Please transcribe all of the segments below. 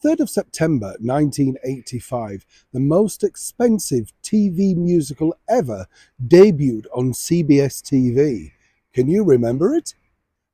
3rd of September 1985, the most expensive TV musical ever debuted on CBS TV. Can you remember it?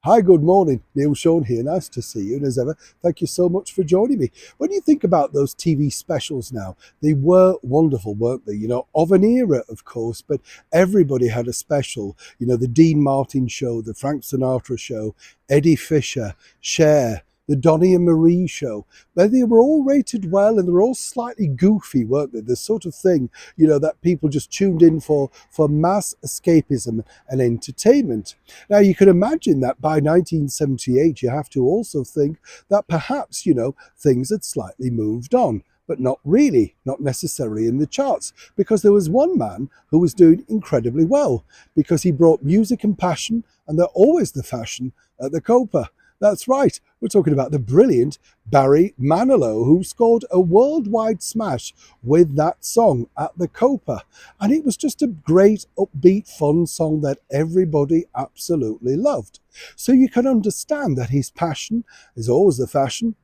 Hi, good morning. Neil Sean here. Nice to see you. And as ever, thank you so much for joining me. When you think about those TV specials now, they were wonderful, weren't they? Of an era, of course, but everybody had a special. The Dean Martin show, the Frank Sinatra show, Eddie Fisher, Cher, the Donny and Marie show. But they were all rated well and they were all slightly goofy, weren't they? The sort of thing, that people just tuned in for mass escapism and entertainment. Now, you can imagine that by 1978, you have to also think that perhaps, things had slightly moved on. But not really, not necessarily in the charts, because there was one man who was doing incredibly well, because he brought music and passion, and they're always the fashion at the Copa. That's right, we're talking about the brilliant Barry Manilow, who scored a worldwide smash with that song at the Copa. And it was just a great, upbeat, fun song that everybody absolutely loved. So you can understand that his passion is always the fashion.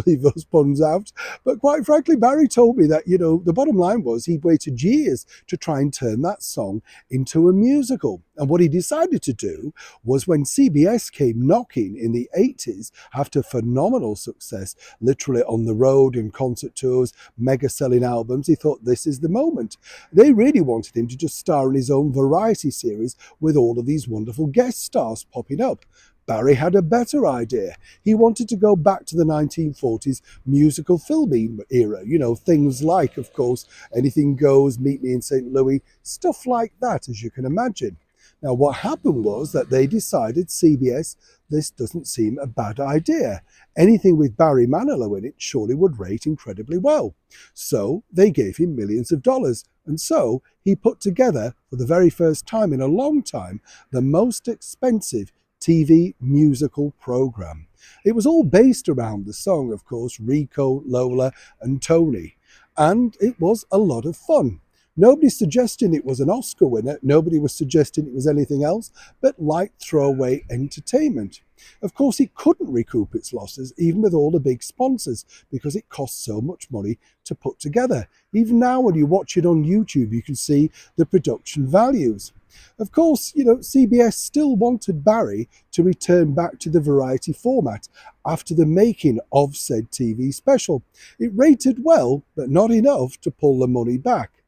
Leave those puns out. But quite frankly, Barry told me that, the bottom line was he waited years to try and turn that song into a musical. And what he decided to do was when CBS came knocking in the 80s, after phenomenal success, literally on the road and concert tours, mega selling albums, he thought this is the moment. They really wanted him to just star in his own variety series with all of these wonderful guest stars popping up. Barry had a better idea. He wanted to go back to the 1940s musical filming era, things like, of course, Anything Goes, Meet Me in St. Louis, stuff like that, as you can imagine. Now, what happened was that they decided, CBS, this doesn't seem a bad idea. Anything with Barry Manilow in it surely would rate incredibly well. So they gave him millions of dollars. And so he put together, for the very first time in a long time, the most expensive TV musical program. It was all based around the song, of course, Rico, Lola and Tony. And it was a lot of fun. Nobody's suggesting it was an Oscar winner. Nobody was suggesting it was anything else but light throwaway entertainment. Of course, it couldn't recoup its losses, even with all the big sponsors, because it cost so much money to put together. Even now, when you watch it on YouTube, you can see the production values. Of course, CBS still wanted Barry to return back to the variety format after the making of said TV special. It rated well, but not enough to pull the money back.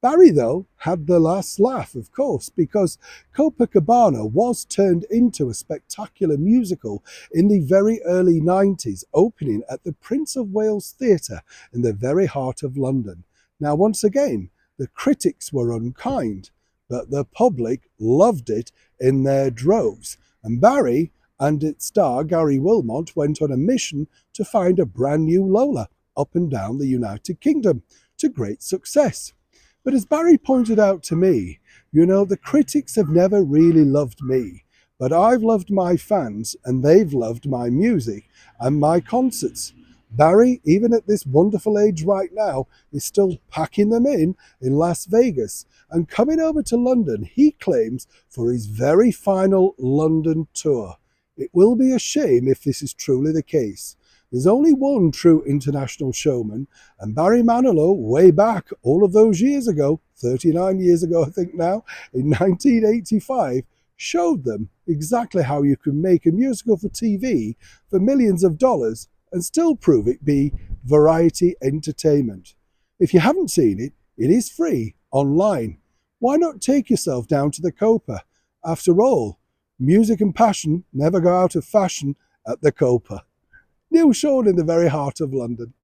Barry, though, had the last laugh, of course, because Copacabana was turned into a spectacular musical in the very early 90s, opening at the Prince of Wales Theatre in the very heart of London. Now, once again, the critics were unkind, but the public loved it in their droves. And Barry and its star, Gary Wilmot, went on a mission to find a brand new Lola up and down the United Kingdom, to great success. But as Barry pointed out to me, the critics have never really loved me, but I've loved my fans and they've loved my music and my concerts. Barry, even at this wonderful age right now, is still packing them in Las Vegas and coming over to London, he claims, for his very final London tour. It will be a shame if this is truly the case. There's only one true international showman, and Barry Manilow, way back all of those years ago, 39 years ago I think now, in 1985, showed them exactly how you can make a musical for TV for millions of dollars and still prove it be variety entertainment. If you haven't seen it, it is free online. Why not take yourself down to the Copa? After all, music and passion never go out of fashion at the Copa. Neil Sean in the very heart of London.